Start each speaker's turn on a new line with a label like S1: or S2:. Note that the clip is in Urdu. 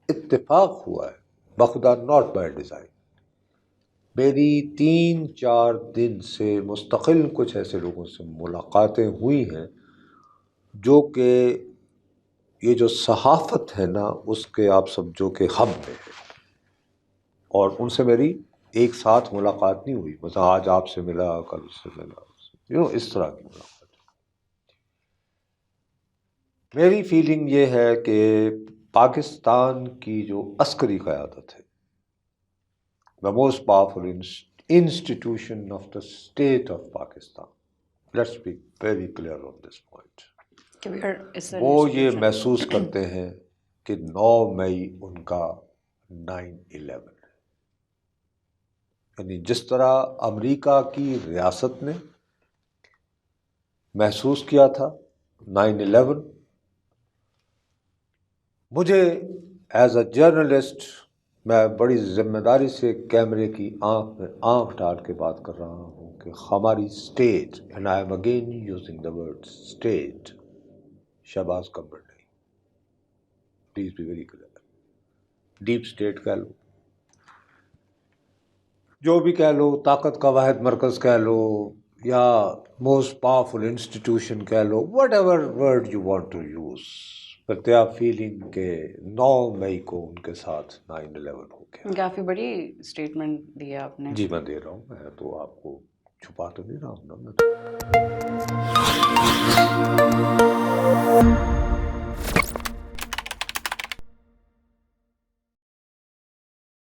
S1: اتفاق ہوا ہے بخدا، ناٹ بائی ڈیزائن. میری 3-4 دن سے مستقل کچھ ایسے لوگوں سے ملاقاتیں ہوئی ہیں جو کہ یہ جو صحافت ہے نا اس کے آپ سمجھو کہ ہب میں ہے، اور ان سے میری ایک ساتھ ملاقات نہیں ہوئی، مثلا آج آپ سے ملا، کل اس سے ملا، اس طرح کی ملاقات. میری فیلنگ یہ ہے کہ پاکستان کی جو عسکری قیادت ہے، the most powerful institution of the state of Pakistan, let's be very clear on this point. وہ یہ محسوس کرتے ہیں کہ 9 مئی ان کا 9/11 ہے. یعنی جس طرح امریکہ کی ریاست نے محسوس کیا تھا 9/11، مجھے ایز اے جرنلسٹ میں بڑی ذمہ داری سے کیمرے کی آنکھ میں آنکھ ڈال کے بات کر رہا ہوں کہ ہماری state, and I am again using the word state, Shehbaz کمبر نہیں، please be very clear. Deep state کہہ لو، جو بھی کہہ لو، طاقت کا واحد مرکز کہہ لو، یا موسٹ پاورفل انسٹیٹیوشن کہہ لو، whatever word you want to use, but they are feeling کہ 9 مئی کو ان کے ساتھ 9/11 ہو گیا.
S2: کافی بڑی اسٹیٹمنٹ دی ہے آپ نے.
S1: جی میں دے رہا ہوں، میں تو آپ کو چھپا تو نہیں رہا ہوں نا میں.